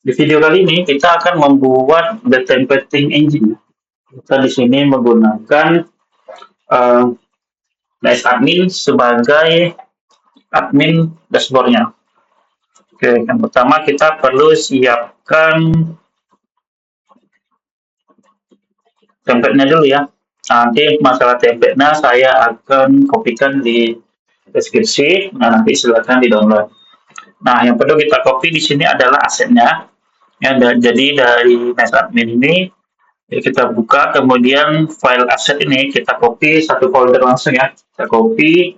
Di video kali ini kita akan membuat the templating engine. Kita di sini menggunakan NS Admin sebagai admin dashboardnya. Oke, yang pertama kita perlu siapkan template-nya dulu ya. Nanti masalah template-nya saya akan kopikan di deskripsi. Nah, nanti silakan di-download. Nah, yang perlu kita copy di sini adalah asetnya. Ya, jadi dari NS Admin ini kita buka, kemudian file aset ini kita copy satu folder langsung ya. Kita copy,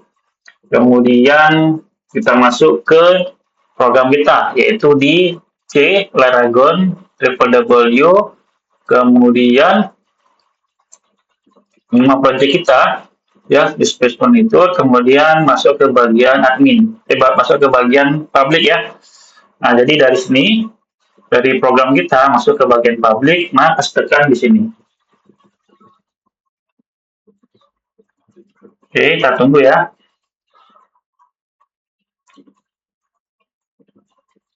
kemudian kita masuk ke program kita, yaitu di C Laragon www, kemudian nama project kita ya, displacement itu, kemudian masuk ke bagian admin, masuk ke bagian public ya. Nah, jadi dari sini, dari program kita masuk ke bagian public, nah pastekan di sini. Oke, kita tunggu ya.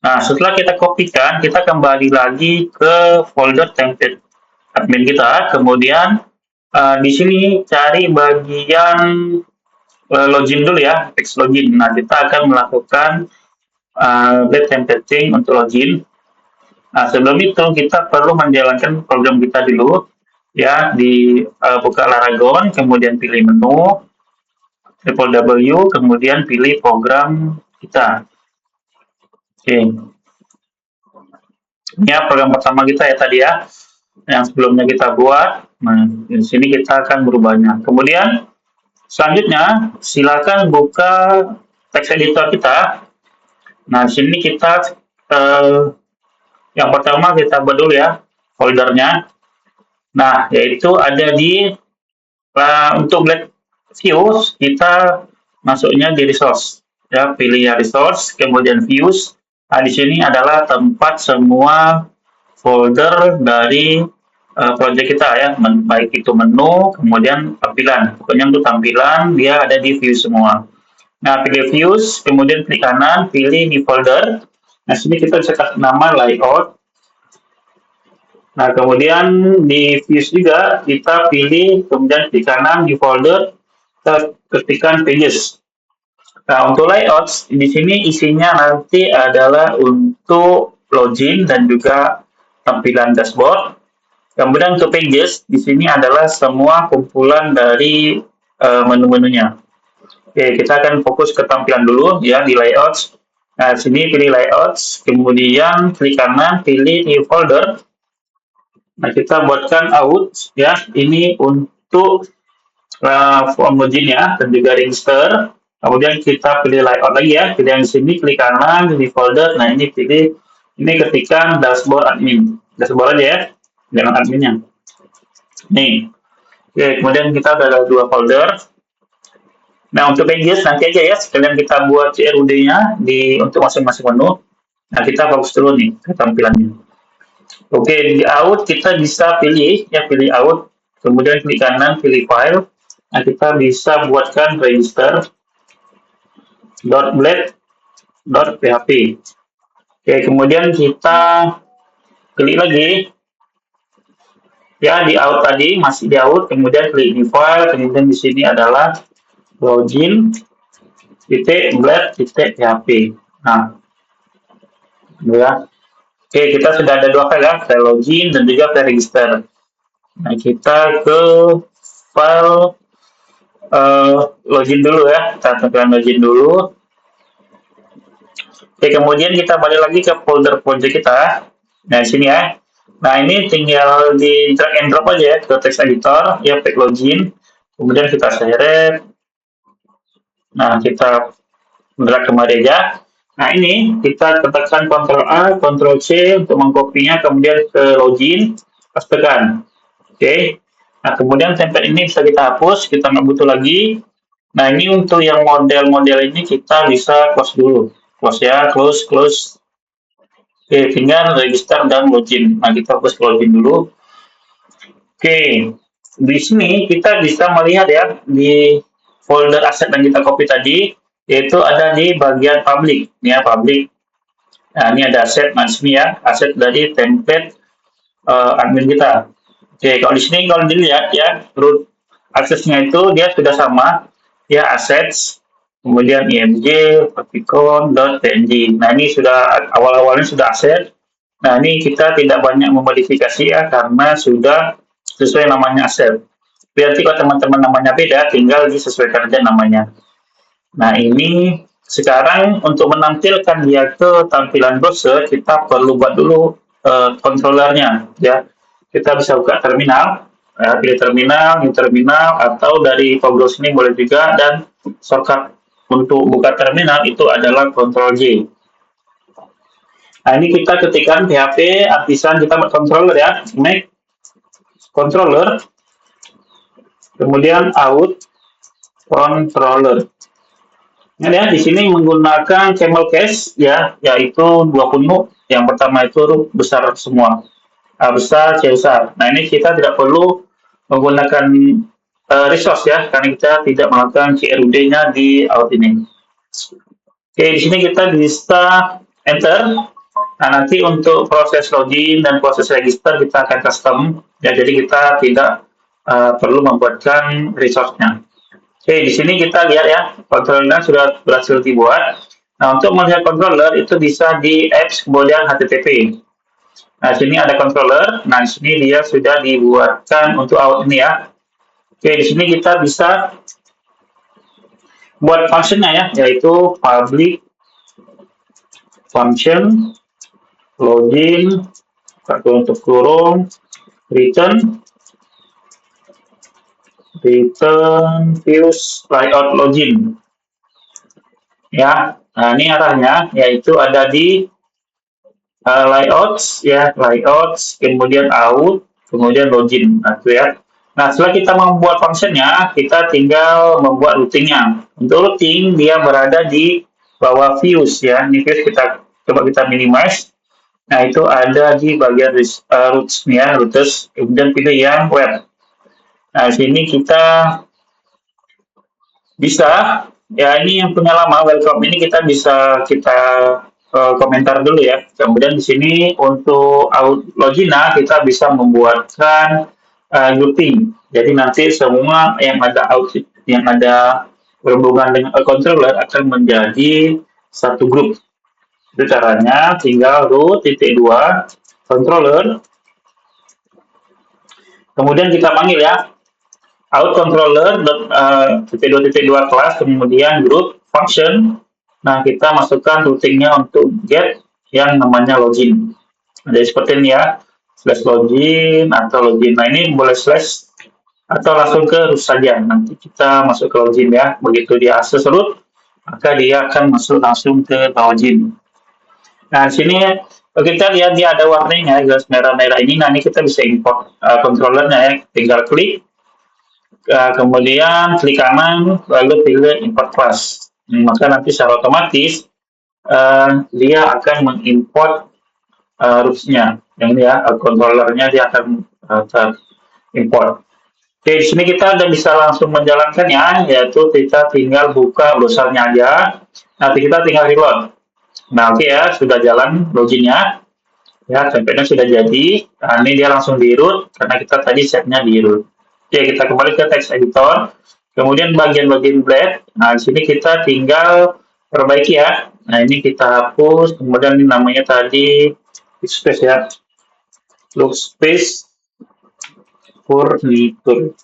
Nah, setelah kita kopikan, kita kembali lagi ke folder template admin kita. Kemudian di sini cari bagian login dulu ya, text login. Nah, kita akan melakukan templating untuk login. Nah, sebelum itu kita perlu menjalankan program kita dulu ya. Di buka Laragon, kemudian pilih menu, www, kemudian pilih program kita. Oke. Ini ya program pertama kita ya tadi ya, yang sebelumnya kita buat. Nah, di sini kita akan berubahnya. Kemudian selanjutnya silakan buka text editor kita. Nah, di sini kita yang pertama kita buat dulu ya foldernya. Nah, yaitu ada di untuk Blade Views kita masuknya di resource ya, pilih ya resource, kemudian views. Nah, di sini adalah tempat semua folder dari project kita ya, baik itu menu, kemudian tampilan. Pokoknya untuk tampilan dia ada di view semua. Nah, pilih views, kemudian klik kanan, pilih di folder. Nah, sini kita bisa kasih nama layout. Nah, kemudian di views juga kita pilih, kemudian klik kanan di folder, kita ketikkan pages. Nah, untuk layout di sini isinya nanti adalah untuk login dan juga tampilan dashboard. Kemudian untuk pages di sini adalah semua kumpulan dari menu-menunya. Oke, kita akan fokus ke tampilan dulu ya di layout. Nah, sini pilih layout, kemudian klik kanan, pilih new folder. Nah, kita buatkan out ya. Ini untuk form login ya, dan juga register. Kemudian kita pilih layout lagi ya, pilih yang di sini, klik kanan di folder. Nah, ini pilih, ini ketikkan dashboard admin, dashboard aja ya, jangan adminnya. Nih, oke, kemudian kita ada dua folder. Nah, untuk pages nanti aja ya, sekalian kita buat CRUD-nya di untuk masing-masing menu. Nah, kita fokus dulu nih ke tampilannya. Oke, di out kita bisa pilih ya, pilih out, kemudian klik kanan, pilih file. Nah, kita bisa buatkan register .blade.php. Oke, kemudian kita klik lagi ya di out tadi, masih di out, kemudian klik di file, kemudian di sini adalah login.blade.php. Nah, ya. Oke, kita sudah ada dua file ya, file login dan juga file register. Nah, kita ke file login dulu ya, kita tekan login dulu. Oke, kemudian kita balik lagi ke folder project kita. Nah, di sini ya. Nah, ini tinggal di drag and drop aja ya ke text editor, ya pack login. Kemudian kita seret. Nah, kita drag kemari aja. Nah, ini kita tekan Ctrl A, Ctrl C untuk mengkopinya, kemudian ke login, pastekan. Oke. Nah, kemudian template ini bisa kita hapus, kita nggak butuh lagi. Nah, ini untuk yang model-model ini kita bisa close dulu. Close ya, close. Oke, tinggal register dan login. Nah, kita fokus ke login dulu. Oke, di sini kita bisa melihat ya, di folder aset yang kita copy tadi, yaitu ada di bagian public. Ya, public. Nah, ini ada aset, nah di sini ya, aset dari template admin kita. Oke, kalau di sini kalau dilihat ya, root aksesnya itu dia sudah sama, ya assets, kemudian img, favicon.png. Nah, ini sudah awal-awalnya sudah aset. Nah, ini kita tidak banyak memodifikasi ya, karena sudah sesuai namanya aset. Berarti kalau teman-teman namanya beda, tinggal disesuaikan aja namanya. Nah, ini sekarang untuk menampilkan dia ke tampilan browser, kita perlu buat dulu controllernya, ya. Kita bisa buka terminal, pilih terminal, new terminal, atau dari browser ini boleh juga, dan shortcut untuk buka terminal itu adalah Ctrl J. Nah, ini kita ketikkan PHP artisan kita buat controller ya, make controller, kemudian out controller. Nah, ya, di sini menggunakan camel case ya, yaitu dua menu. Yang pertama itu huruf besar semua, A besar, C besar. Nah, ini kita tidak perlu menggunakan resource ya, karena kita tidak melakukan CRUD-nya di out ini. Oke, di sini kita bisa enter. Nah, nanti untuk proses login dan proses register kita akan custom. Ya, jadi kita tidak perlu membuatkan resource-nya. Oke, di sini kita lihat ya, controllernya sudah berhasil dibuat. Nah, untuk melihat controller itu bisa di apps kemudian HTTP. Nah, sini ada controller. Nah, di sini dia sudah dibuatkan untuk out ini ya. Oke, di sini kita bisa buat functionnya ya, yaitu public function login untuk kurung return views layout login ya. Nah, ini arahnya yaitu ada di layouts ya, layouts, kemudian out, kemudian login. Nah, itu ya. Nah, setelah kita membuat functionnya, kita tinggal membuat routingnya. Untuk routing, dia berada di bawah views ya. Ini views kita coba kita minimize. Nah, itu ada di bagian routes ya, routes, kemudian pilih yang web. Nah, di sini kita bisa, ya ini yang punya lama welcome ini kita bisa kita komentar dulu ya. Kemudian di sini untuk logina kita bisa membuatkan grouping. Jadi nanti semua yang ada berhubungan dengan controller akan menjadi satu grup. Itu caranya tinggal root titik dua controller. Kemudian kita panggil ya out controller titik dua kelas, kemudian group function. Nah, kita masukkan routingnya untuk get yang namanya login. Jadi seperti ini ya, slash login atau login. Nah, ini boleh slash atau langsung ke root saja. Nanti kita masuk ke login ya. Begitu dia akses root, maka dia akan masuk langsung ke login. Nah, di sini kita lihat dia ada warnanya, garis merah-merah ini. Nah, ini kita bisa import controllernya ya. Tinggal klik, kemudian klik kanan, lalu pilih import class. Maka nanti secara otomatis dia akan mengimport roots-nya. Yang ini ya, controllernya dia akan terimport. Oke, di sini kita udah bisa langsung menjalankannya, yaitu kita tinggal buka browsernya aja. Nanti kita tinggal reload. Nah, oke ya, sudah jalan loginnya. Ya, template-nya sudah jadi. Nah, ini dia langsung di root, karena kita tadi setnya di root. Oke, kita kembali ke text editor. Kemudian bagian login blade. Nah, di sini kita tinggal perbaiki ya. Nah, ini kita hapus. Kemudian ini namanya tadi space ya. Look space furniture.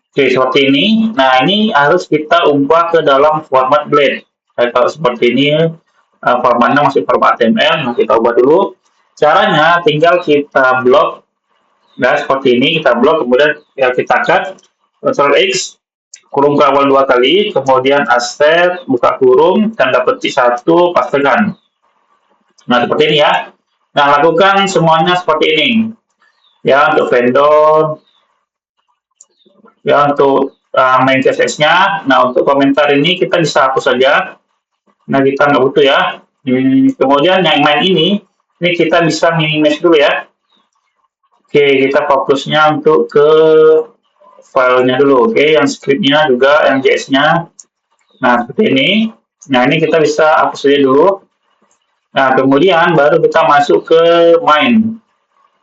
Oke, seperti ini. Nah, ini harus kita ubah ke dalam format blade. Nah, kalau seperti ini, formatnya masih format HTML. Nah, kita ubah dulu. Caranya tinggal kita blok. Nah, seperti ini kita blok, kemudian ya kita cut. Ctrl X, kurung ke awal 2 kali, kemudian asset, buka kurung, tanda petik 1, pastekan. Nah, seperti ini ya. Nah, lakukan semuanya seperti ini. Ya, untuk vendor, ya untuk main CSS-nya. Nah, untuk komentar ini kita bisa hapus saja. Nah, kita nggak butuh ya. Kemudian yang main ini kita bisa minimize dulu ya. Oke, kita fokusnya untuk ke filenya dulu. Oke, yang scriptnya juga, yang JS-nya. Nah, seperti ini. Nah, ini kita bisa hapus saja dulu. Nah, kemudian baru kita masuk ke main.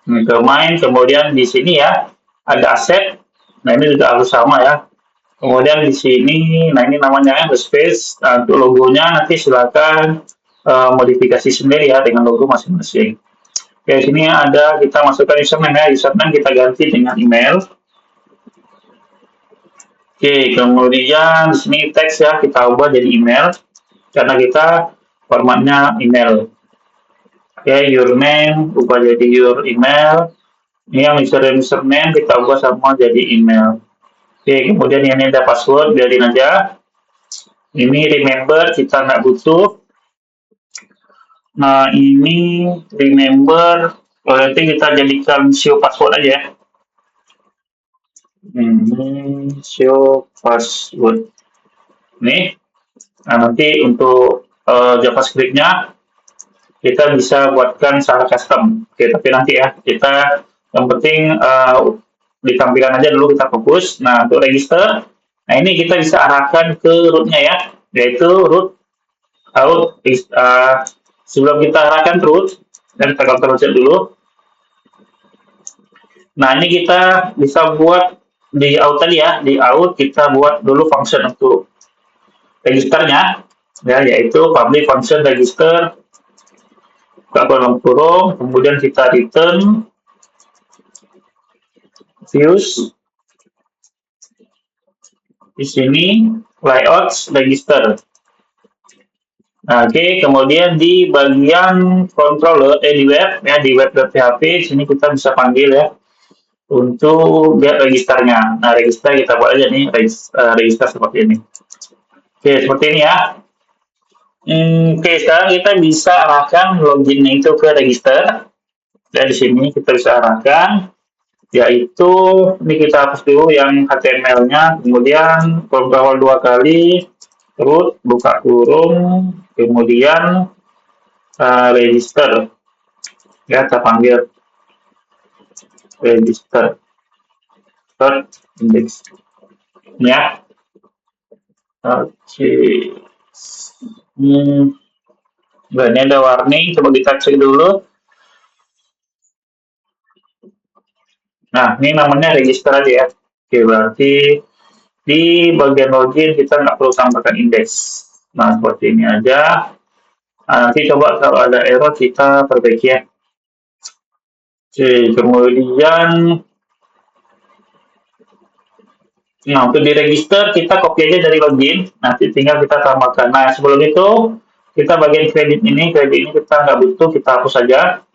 Ke main, kemudian di sini ya ada aset. Nah, ini juga harus sama ya. Kemudian di sini, nah ini namanya the space. Nah, untuk logonya nanti silakan modifikasi sendiri ya dengan logo masing-masing. Oke, sini ada kita masukkan username ya. Username kita ganti dengan email. Oke, kemudian di sini teks ya kita ubah jadi email karena kita formatnya email. Oke, your name ubah jadi your email. Ini yang username kita ubah sama jadi email. Oke, kemudian ini ada password, biarin aja. Ini remember kita nggak butuh. Nah, ini remember, nanti kita jadikan show password aja ya. Ini show password. Nih, nah nanti untuk JavaScript-nya kita bisa buatkan secara custom. Oke, tapi nanti ya kita yang penting di tampilan aja dulu kita fokus. Nah, untuk register, nah ini kita bisa arahkan ke root-nya ya, yaitu root out. Sebelum kita arahkan root, dan kita Ctrl Z dulu. Nah, ini kita bisa buat di out tadi ya, di out kita buat dulu function untuk registernya, ya, yaitu public function register kolom kurung, kemudian kita return views di sini layouts register. Nah, oke, kemudian di bagian controller di web ya, di web.php sini kita bisa panggil ya untuk get registernya. Nah, register kita buat aja nih register seperti ini. Oke, seperti ini ya. Oke, sekarang kita bisa arahkan loginnya itu ke register. Dan di sini kita bisa arahkan, yaitu ini kita hapus dulu yang HTML-nya, kemudian scroll dua kali, root, buka kurung, kemudian register. Ya, kita panggil register. Index. Ya. Oke. Nah, ini ada warning, coba kita cek dulu. Nah, ini namanya register aja ya. Oke, berarti di bagian login kita nggak perlu tambahkan indeks. Nah, seperti ini aja. Nah, nanti coba kalau ada error kita perbaiki ya. Oke, kemudian nah untuk di register kita copy aja dari login, nanti tinggal kita tambahkan. Nah, sebelum itu kita bagian kredit ini kita nggak butuh, kita hapus saja.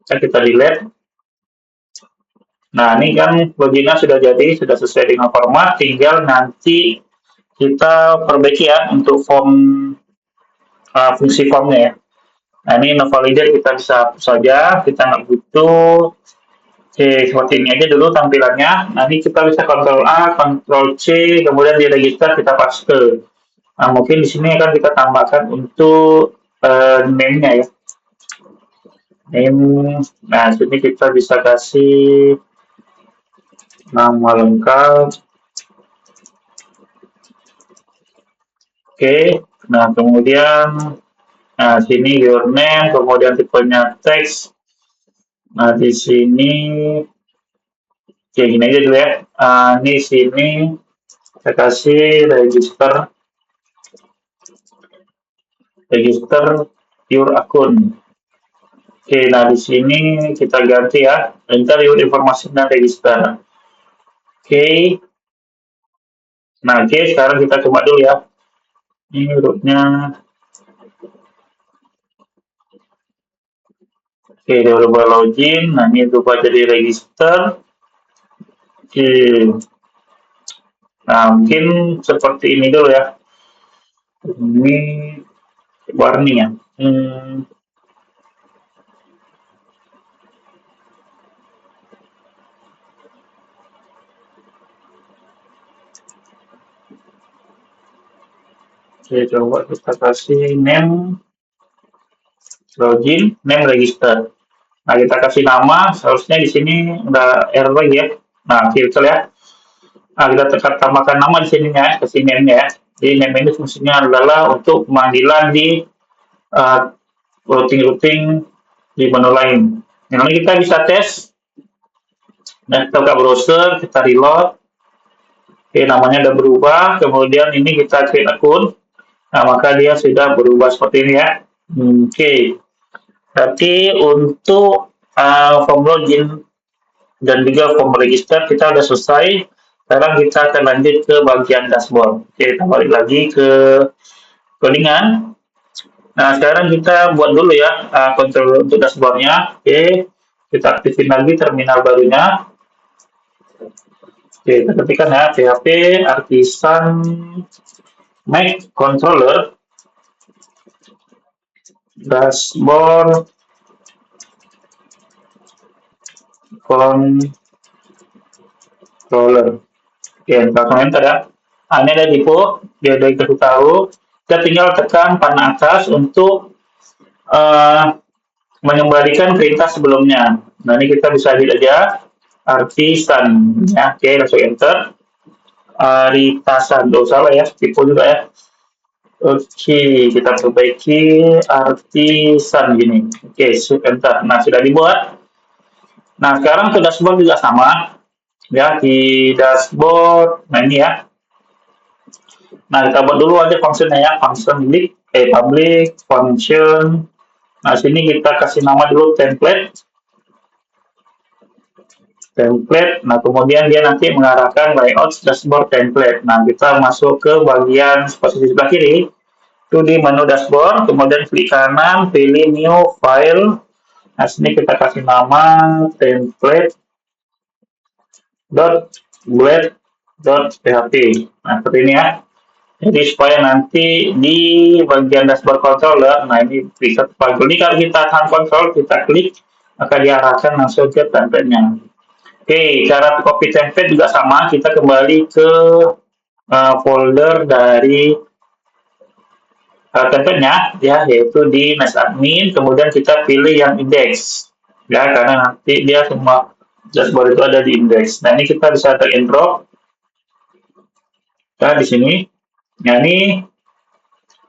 Kita delete. Nah, ini kan loginnya sudah jadi, sudah sesuai dengan format, tinggal nanti kita perbaiki ya untuk form fungsi formnya ya. Nah, ini no validated kita bisa hapus saja, kita nggak butuh. Oke, seperti ini aja dulu tampilannya. Nanti kita bisa Ctrl A, Ctrl C, kemudian di register kita paste. Nah, mungkin di sini akan kita tambahkan untuk name-nya ya. Name, nah sini kita bisa kasih nama lengkap. Oke, nah kemudian nah sini your name, kemudian tipenya teks. Nah di sini kayak gini aja dulu ya. Ini sini saya kasih register your akun. Oke, nah di sini kita ganti ya. Enter your information dan register. Oke. Nah, oke, sekarang kita coba dulu ya. Ini rootnya. Oke, dia udah login. Nah, ini coba jadi register. Oke. Nah, mungkin seperti ini dulu ya. Ini warning ya. Oke, coba kita kasih name login, name register. Nah, kita kasih nama, seharusnya di sini udah error lagi ya. Nah, filter ya. Nah, kita tekan tambahkan nama di sini ya, kasih name ya. Jadi name ini fungsinya adalah untuk pemanggilan di uh, routing di menu lain. Yang ini kita bisa tes. Nah, kita buka browser, kita reload. Oke, namanya udah berubah. Kemudian ini kita create akun. Nah, maka dia sudah berubah seperti ini ya. Oke. Berarti untuk form login dan juga form register kita sudah selesai. Sekarang kita akan lanjut ke bagian dashboard. Oke, kita balik lagi ke codingan. Nah, sekarang kita buat dulu ya kontrol untuk dashboardnya. Oke, kita aktifin lagi terminal barunya. Oke, kita ketikkan ya PHP Artisan Mac Controller Dashboard Controller. Oke, kita komentar ya. Ini ada info, dia udah dikasih tahu. Kita tinggal tekan panah atas untuk mengembalikan perintah sebelumnya. Nah, ini kita bisa lihat aja Artisan ya. Oke, langsung enter. Aritasan, salah ya, tipu juga ya. Oke, kita perbaiki Artisan gini. Oke, enter. Nah, sudah dibuat. Nah, sekarang ke dashboard juga sama. Ya, di dashboard, nah ini ya. Nah, kita buat dulu aja fungsinya ya. Function public function. Nah, sini kita kasih nama dulu template. Nah, kemudian dia nanti mengarahkan layout dashboard template. Nah, kita masuk ke bagian posisi sebelah kiri, itu di menu dashboard, kemudian klik kanan, pilih new file. Nah, sini kita kasih nama template.blade.php. Nah, seperti ini ya. Jadi supaya nanti di bagian dashboard controller, nah ini bisa terpanggil. Ini kalau kita tahan kontrol, kita klik, maka diarahkan langsung ke template-nya. Oke, cara copy template juga sama. Kita kembali ke folder dari template-nya, ya, yaitu di Nice Admin. Kemudian kita pilih yang index, ya, karena nanti dia semua dashboard itu ada di index. Nah, ini kita bisa drag and drop. Nah, di sini. Nah, ini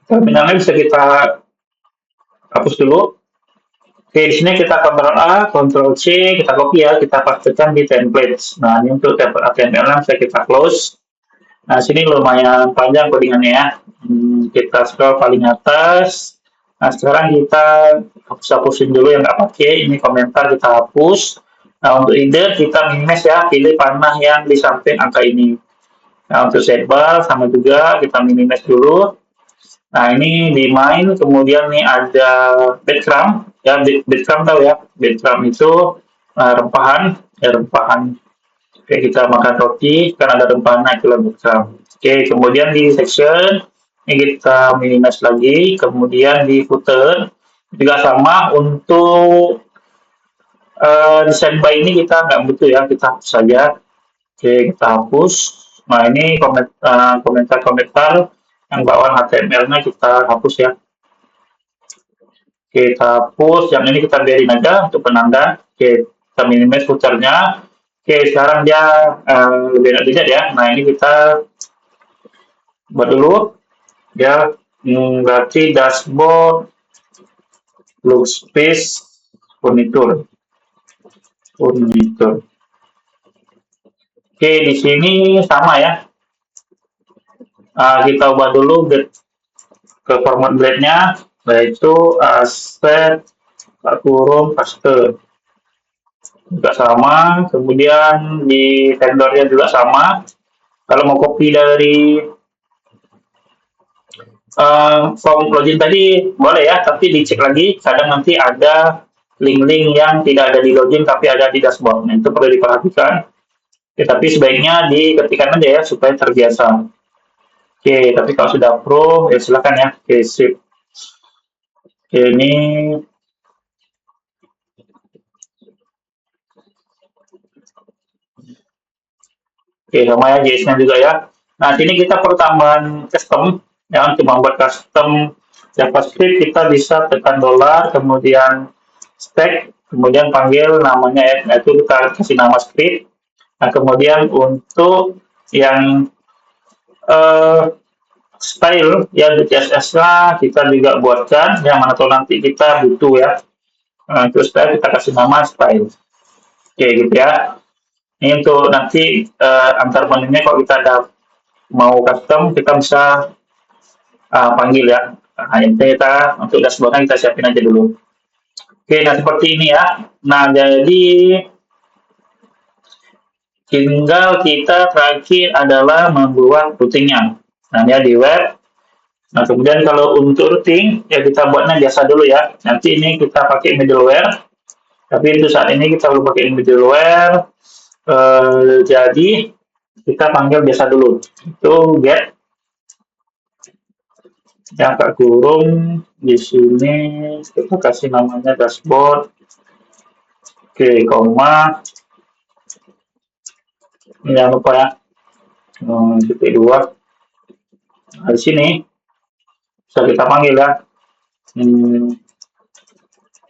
terminalnya bisa kita hapus dulu. Oke, di sini kita Ctrl A, Ctrl C, kita copy ya, kita pastikan di templates. Nah, ini untuk template HTML bisa kita close. Nah, sini lumayan panjang codingannya ya. Kita scroll paling atas. Nah, sekarang kita hapus-hapusin dulu yang nggak pakai. Ini komentar kita hapus. Nah, untuk ide kita minimize ya, pilih panah yang di samping angka ini. Nah, untuk sidebar sama juga kita minimize dulu. Nah, ini di main, kemudian nih ada breadcrumb, ya, breadcrumb tahu ya, breadcrumb itu rempahan, ya, rempahan kayak kita makan roti, kan ada rempahan, nah itu breadcrumb. Oke, kemudian di section, ini kita minimize lagi, kemudian di footer, juga sama untuk desain by ini kita nggak butuh ya, kita hapus saja. Oke, kita hapus. Nah, ini komentar-komentar yang bawaan HTML-nya kita hapus ya. Oke, kita hapus. Yang ini kita biarin aja untuk penanda. Oke, kita minimize footer-nya. Oke, sekarang dia lebih enak dilihat ya. Nah, ini kita buat dulu. Ya, berarti dashboard, workspace, furniture. Oke, di sini sama ya. Kita ubah dulu ke format blade-nya, yaitu set kurung paste juga sama. Kemudian di vendornya juga sama. Kalau mau copy dari form login tadi boleh ya, tapi dicek lagi, kadang nanti ada link-link yang tidak ada di login tapi ada di dashboard. Nah, itu perlu diperhatikan. Oke, tapi sebaiknya diketikkan aja ya supaya terbiasa. Oke, tapi kalau sudah pro, ya silakan ya. Oke, sip. Oke, ini oke, sama ya JS-nya juga ya. Nah, sini kita perlu tambahan custom. Ya, untuk membuat custom JavaScript, kita bisa tekan $, kemudian stack, kemudian panggil namanya ya, itu kita kasih nama script. Nah, kemudian untuk yang style ya di CSS-nya kita juga buatkan yang mana tahu nanti kita butuh ya. Terus kita kasih nama style. Oke gitu ya. Ini untuk nanti antar menunya kalau kita ada mau custom kita bisa panggil ya. Nah, ini kita untuk dashboardnya kita siapin aja dulu. Oke, nah seperti ini ya. Nah, jadi tinggal kita terakhir adalah membuat routingnya. Nah, ya di web. Nah, kemudian kalau untuk routing, ya kita buatnya biasa dulu ya. Nanti ini kita pakai middleware. Tapi untuk saat ini kita belum pakai middleware. Jadi, kita panggil biasa dulu. Itu get yang tak kurung di sini kita kasih namanya dashboard. Oke, koma. Ini jangan lupa ya. Titik 2. Nah, di sini bisa kita panggil ya.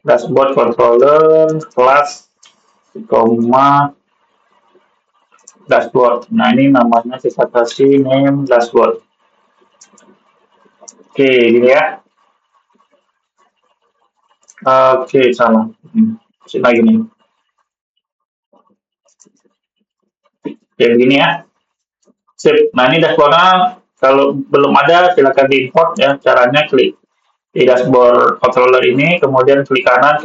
Dashboard controller kelas koma dashboard. Nah, ini namanya kita kasih name dashboard. Oke, gini ya. Oke, salah. Kasih lagi nih. Oke, begini ya. Sip. Nah, ini dashboardnya kalau belum ada silakan diimport ya. Caranya klik di dashboard controller ini, kemudian klik kanan,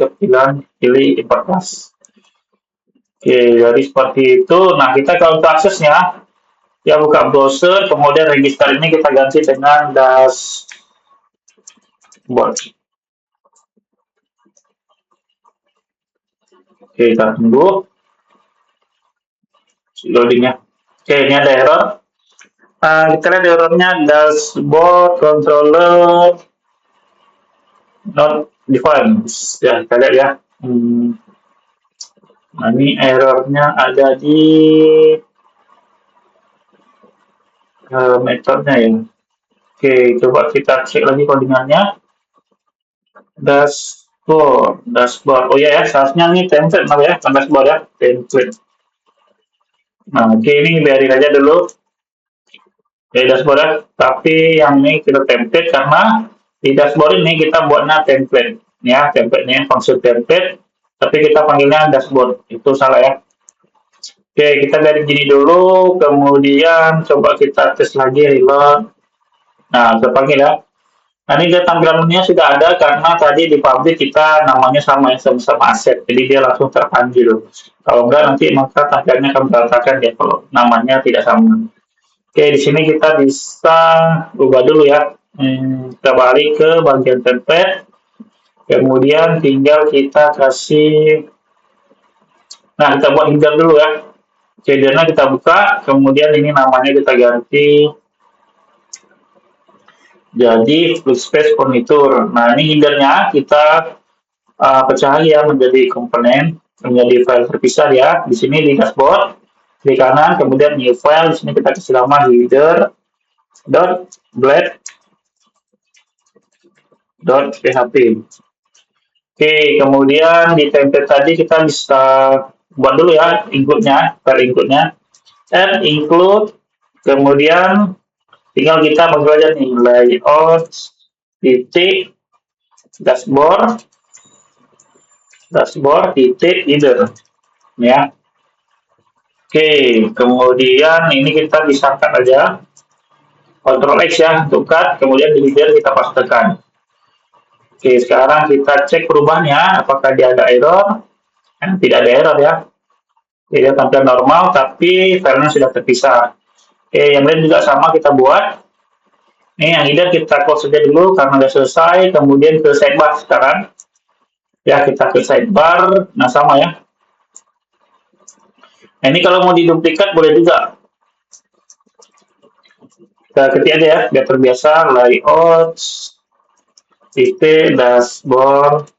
pilih import class. Oke, jadi seperti itu. Nah, kita kalau untuk aksesnya, ya buka browser, kemudian register ini kita ganti dengan dashboard. Oke, kita tunggu loadingnya. Oke, ini ada error. Kita lihat errornya dashboard controller not defined. Ya, kita lihat ya. Nah, ini errornya ada di metodenya ya. Oke, coba kita cek lagi codingannya. Dashboard. Oh iya ya, seharusnya ini template ya, dashboard ya, template. Nah, oke, ini biarin aja dulu. Di dashboard ya. Tapi yang ini kita template karena di dashboard ini kita buatnya template. Ya, template-nya fungsi template. Tapi kita panggilnya dashboard. Itu salah ya. Oke, kita dari gini dulu. Kemudian coba kita tes lagi reload. Nah, kita panggil ya. Nah, ini dia tampilannya sudah ada karena tadi di public kita namanya sama yang sama-sama aset. Jadi dia langsung terpanggil. Kalau enggak nanti maka tampilannya akan berantakan ya kalau namanya tidak sama. Oke, di sini kita bisa ubah dulu ya. Kita balik ke bagian template. Kemudian tinggal kita kasih. Nah, kita buat header dulu ya. Headernya kita buka. Kemudian ini namanya kita ganti. Jadi flux space furniture. Nah, ini headernya kita pecah ya menjadi komponen, menjadi file terpisah ya. Di sini di dashboard, klik kanan, kemudian new file. Di sini kita kasih nama header.blade.php. Oke, kemudian di template tadi kita bisa buat dulu ya include-nya, file include-nya. Add include, kemudian tinggal kita panggil aja nih layout titik dashboard titik header ya. Oke, kemudian ini kita disangkat aja Ctrl X ya untuk cut, kemudian di header kita pastekan. Oke, sekarang kita cek perubahannya apakah dia ada error. Tidak ada error ya, tidak tampil normal tapi filenya sudah terpisah. Oke, yang lain juga sama kita buat. Ini yang header kita close saja dulu karena sudah selesai. Kemudian ke sidebar sekarang. Ya, kita ke sidebar. Nah, sama ya. Nah, ini kalau mau diduplikat boleh juga. Kita ketik aja ya, biar terbiasa. Layout, titik, dashboard,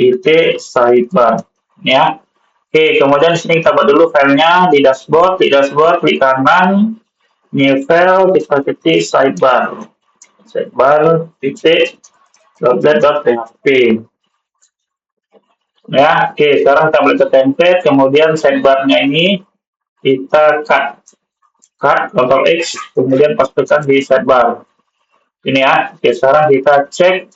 titik, sidebar. Ya. Oke, kemudian di sini kita buat dulu filenya di dashboard, klik kanan, new file, kita ketik sidebar, titik, .blade.php. Ya, oke, sekarang kita balik ke template, kemudian sidebarnya ini kita cut. cut, Ctrl X, kemudian pastekan di sidebar. Ini ya. Oke, sekarang kita cek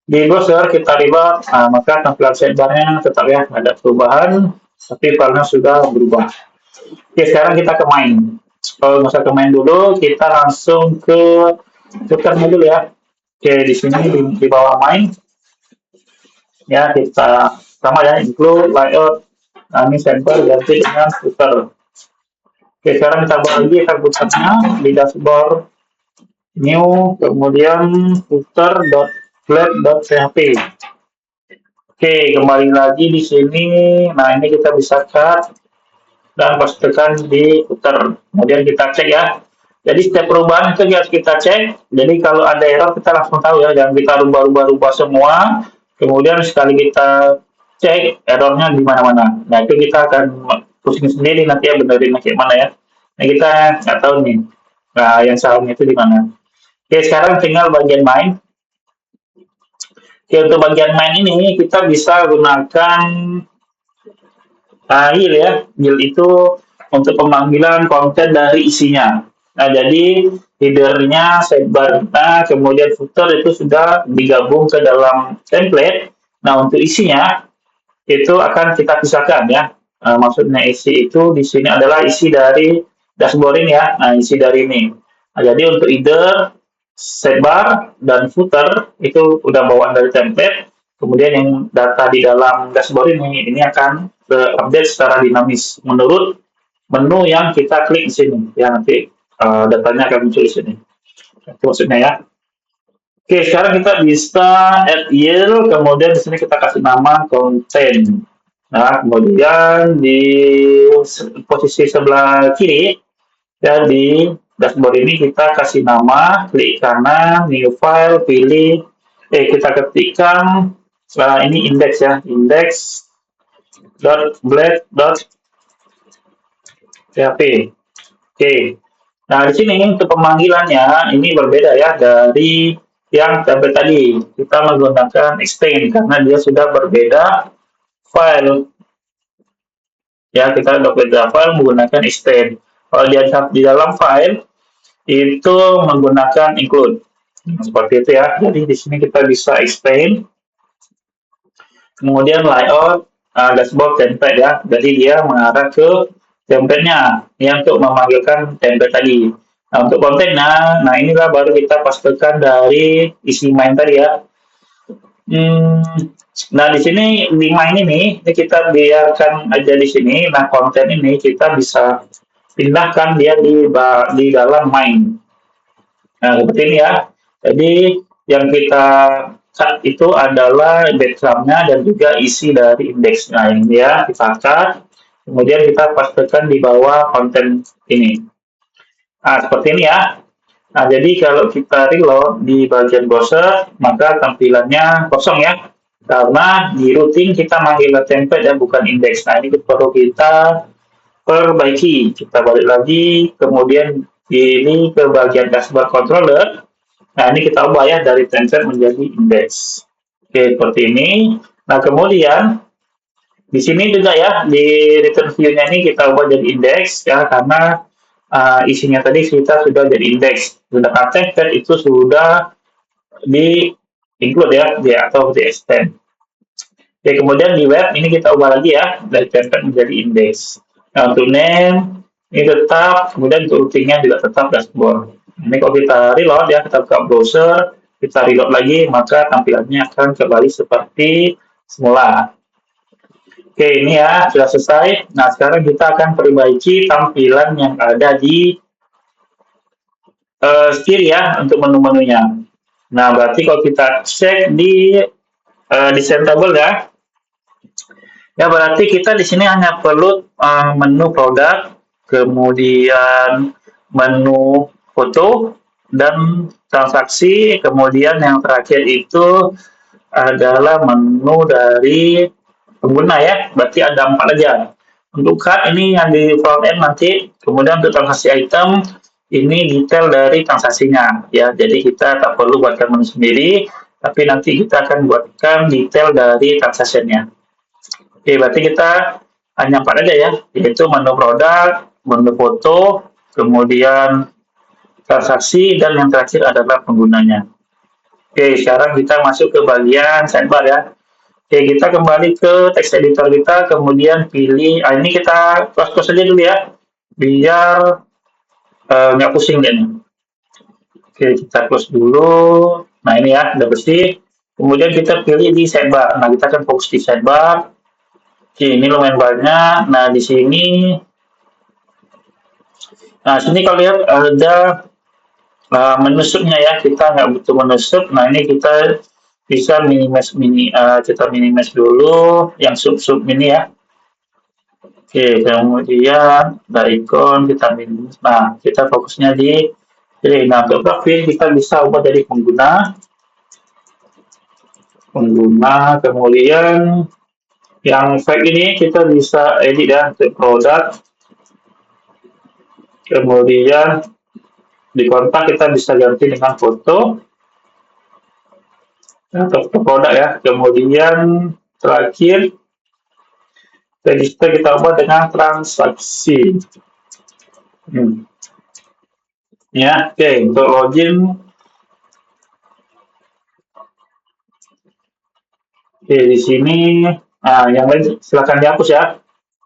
di browser, kita reload, maka tampilan sidebarnya tetap ya ada perubahan, tapi filenya sudah berubah. Oke, sekarang kita ke main. Kalau nggak usah ke main dulu, kita langsung ke footer dulu ya. Oke, di sini di bawah main, ya kita sama ya, include layout, ini sidebar ganti dengan footer. Oke, sekarang kita buat lagi footernya di dashboard, new, kemudian footer.flat.php. Oke, kembali lagi di sini. Nah, ini kita bisa cut dan pastekan di footer. Kemudian kita cek ya. Jadi setiap perubahan itu harus kita cek. Jadi kalau ada error kita langsung tahu ya, jangan kita rubah-rubah semua. Kemudian sekali kita cek errornya di mana-mana. Nah, itu kita akan pusing sendiri nanti ya, benerin kayak mana ya. Nah, kita nggak tahu nih. Nah, yang salahnya itu di mana. Oke, sekarang tinggal bagian main. Oke, untuk bagian main ini kita bisa gunakan yield ya. Yield itu untuk pemanggilan konten dari isinya. Nah, jadi headernya, sidebar-nya, kemudian footer itu sudah digabung ke dalam template. Nah, untuk isinya itu akan kita pisahkan ya. Maksudnya isi itu di sini adalah isi dari dashboard ini ya. Nah, isi dari ini. Nah, jadi untuk header, sidebar, dan footer itu udah bawaan dari template. Kemudian yang data di dalam dashboard ini akan update secara dinamis menurut menu yang kita klik di sini. Ya, nanti datanya akan muncul di sini. Itu maksudnya ya. Oke, sekarang kita bisa add yield, kemudian di sini kita kasih nama konten. Nah, kemudian di posisi sebelah kiri, ya di dashboard ini kita kasih nama, klik kanan, new file, pilih, kita ketikkan, ini index ya, index.blade.php. Oke. Nah, di sini untuk pemanggilannya ini berbeda ya dari yang tadi. Kita menggunakan extend karena dia sudah berbeda file. Ya, kita berbeda file menggunakan extend. Kalau di dalam file itu menggunakan include. Nah, seperti itu ya. Jadi di sini kita bisa extend. Kemudian layout dashboard template ya. Jadi dia mengarah ke template-nya yang untuk memanggilkan template tadi. Nah, untuk kontennya, nah inilah baru kita pastikan dari isi main tadi ya. Nah, di sini di main ini kita biarkan aja di sini. Nah, konten ini kita bisa pindahkan dia di dalam main. Nah, seperti ini ya. Jadi yang kita cut itu adalah background-nya dan juga isi dari index. Nah, ini ya kita cut. Kemudian kita pastikan di bawah konten ini. Nah, seperti ini ya. Nah, jadi kalau kita reload di bagian browser, maka tampilannya kosong ya. Karena di routing kita manggil template dan bukan index. Nah, ini perlu kita perbaiki. Kita balik lagi, kemudian ini ke bagian dashboard controller. Nah, ini kita ubah ya dari template menjadi index. Oke, seperti ini. Nah, kemudian di sini juga ya, di return view-nya ini kita ubah jadi index ya, karena isinya tadi kita sudah jadi index. Sedangkan template itu sudah di include ya, atau di extend. Oke, kemudian di web ini kita ubah lagi ya, dari template menjadi index. Nah, untuk name ini tetap, kemudian untuk routingnya juga tetap dashboard. Ini kalau kita reload ya, kita buka browser, kita reload lagi, maka tampilannya akan kembali seperti semula. Oke, ini ya sudah selesai. Nah, sekarang kita akan perbaiki tampilan yang ada di kiri ya untuk menu-menunya. Nah, berarti kalau kita cek di desain table ya, berarti kita di sini hanya perlu menu produk, kemudian menu foto dan transaksi, kemudian yang terakhir itu adalah menu dari pengguna ya, berarti ada 4 aja. Untuk card ini yang di front end nanti, kemudian untuk transaksi item ini detail dari transaksinya ya, jadi kita tak perlu buatkan menu sendiri, tapi nanti kita akan buatkan detail dari transaksinya. Oke, berarti kita hanya 4 aja ya, yaitu menu produk, menu foto, kemudian transaksi, dan yang terakhir adalah penggunanya. Oke, sekarang kita masuk ke bagian sidebar ya. Oke, kita kembali ke text editor kita, kemudian pilih, ini kita close saja dulu ya, biar nggak pusing deh nih. Oke, kita close dulu. Nah, ini ya, udah bersih. Kemudian kita pilih di sidebar. Nah, kita akan fokus di sidebar. Oke, ini lumayan banyak. Nah, di sini, kalau lihat ada menusuknya ya, kita nggak butuh menusuk. Nah, ini kita bisa kita minimize dulu yang sub-sub ini ya. Oke, kemudian dari ikon kita minimize. Nah, kita fokusnya di ini. Nah, untuk profil kita bisa ubah dari pengguna, kemudian yang fake ini kita bisa edit ya untuk produk, kemudian di kontak kita bisa ganti dengan foto untuk produk ya, kemudian terakhir register kita ubah dengan transaksi. Ya, oke, untuk login. Oke, di sini yang lain silakan dihapus ya.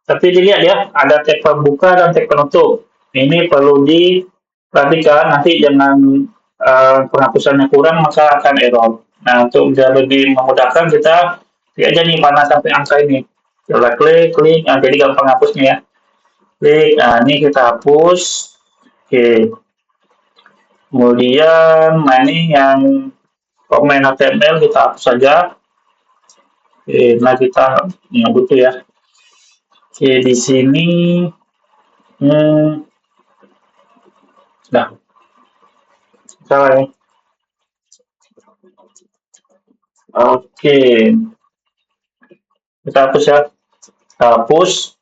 Tapi dilihat ya, ada tag pembuka dan tag penutup. Ini perlu diperhatikan, nanti jangan penghapusannya kurang maka akan error. Nah, untuk bisa lebih memudahkan kita lihat aja nih mana sampai angka ini. Coba klik, jadi gampang hapusnya ya. Klik, nah ini kita hapus. Oke. Kemudian, nah ini yang komen HTML kita hapus saja. Oke, nah kita yang butuh ya. Oke, di sini nah, salah ya. Oke, kita hapus ya. Kita hapus.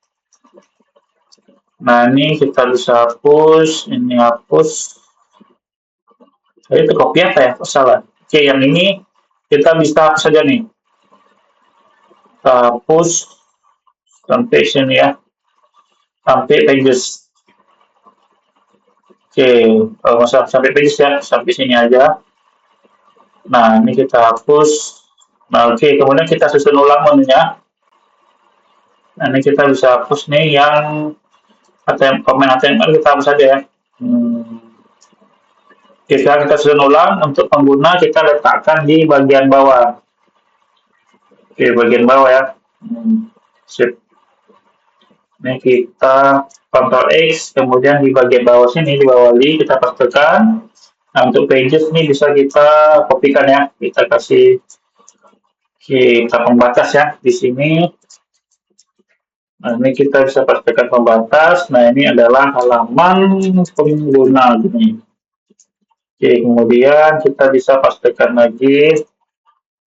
Nah, ini kita bisa hapus, ini hapus. Itu copy apa ya? Oh, salah. Oke, yang ini kita bisa hapus saja nih. Kita hapus sampai sini ya. Sampai pages. Oke, kalau nggak salah sampai pages ya, sampai sini aja. Nah, ini kita hapus. Nah, oke, kemudian kita susun ulang menunya. Nah, ini kita bisa hapus nih yang komen HTML kita hapus saja ya. Oke, sekarang kita susun ulang. Untuk pengguna kita letakkan di bagian bawah. Oke, bagian bawah ya. Sip. Ini kita Ctrl X, kemudian di bagian bawah sini, di bawah li kita pastekan. Nah, untuk pages ini bisa kita kopikan ya. Kita kasih kita pembatas ya di sini. Nah, ini kita bisa pastikan pembatas. Nah, ini adalah halaman pengguna gini. Oke, kemudian kita bisa pastikan lagi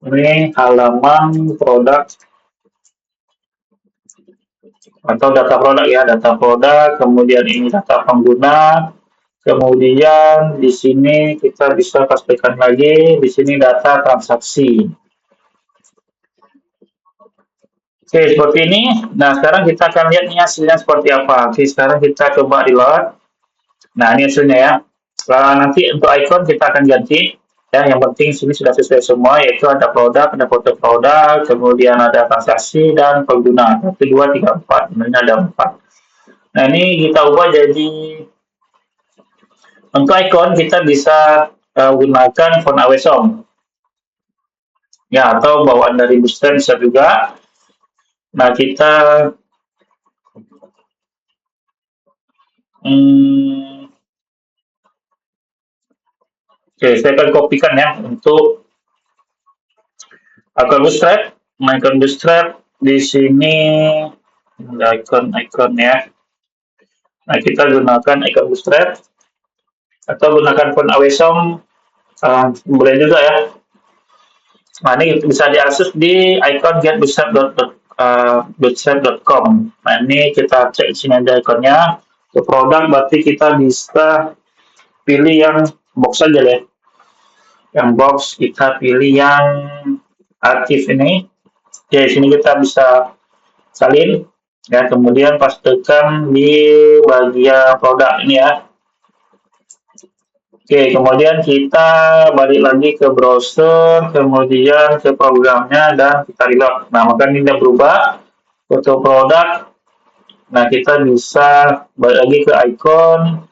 ini halaman produk atau data produk ya, data produk, kemudian ini data pengguna, kemudian di sini kita bisa pastikan lagi di sini data transaksi. Oke, seperti ini. Nah, sekarang kita akan lihat nih hasilnya seperti apa. Oke, sekarang kita coba reload. Nah, ini hasilnya ya. Nanti untuk icon kita akan ganti. Ya, yang penting sini sudah sesuai semua, yaitu ada produk, ada foto produk, kemudian ada transaksi dan pengguna. 1, 2, 3, 4. Ini ada 4. Nah, ini kita ubah jadi untuk icon kita bisa gunakan font Awesome. Ya, atau bawaan dari Bootstrap bisa juga. Nah, kita oke, saya akan kopikan ya untuk akun Bootstrap, icon Bootstrap di sini icon ya. Nah, kita gunakan icon Bootstrap atau gunakan font Awesome, boleh juga ya. Nah, ini bisa diakses di icon getbootstrap.com. Nah, ini kita cek sini ada ikonnya. Untuk produk berarti kita bisa pilih yang box saja ya. Yang box kita pilih yang aktif ini. Oke, sini kita bisa salin ya, kemudian pastikan di bagian produk ini ya. Oke, kemudian kita balik lagi ke browser, kemudian ke programnya, dan kita reload. Nah, maka ini udah berubah, foto produk. Nah, kita bisa balik lagi ke icon.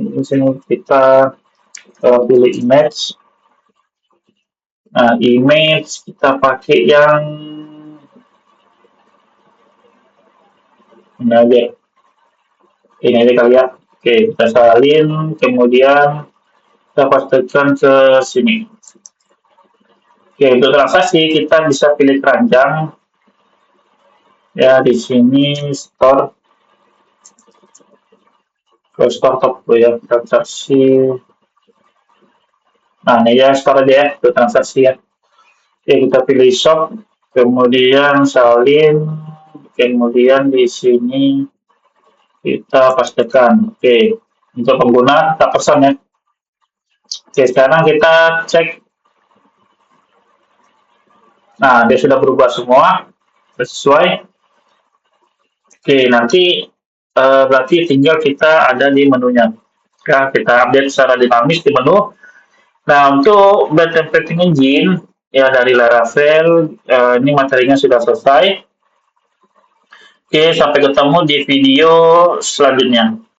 Di sini kita pilih image. Nah, image kita pakai yang ini aja. Ini aja kali ya. Oke, kita salin, kemudian kita pastekan ke sini. Oke, untuk transaksi kita bisa pilih keranjang. Ya, di sini store, ke store top ya, transaksi. Nah, ini ya store aja ya, untuk transaksi ya. Oke, kita pilih shop, kemudian salin, kemudian di sini kita pastekan. Oke, untuk pengguna kita pesan ya. Oke, sekarang kita cek. Nah, dia sudah berubah semua sesuai. Oke, nanti berarti tinggal kita ada di menunya. Ya, kita update secara dinamis di menu. Nah, untuk build templating engine ya dari Laravel, ini materinya sudah selesai. Oke, sampai ketemu di video selanjutnya.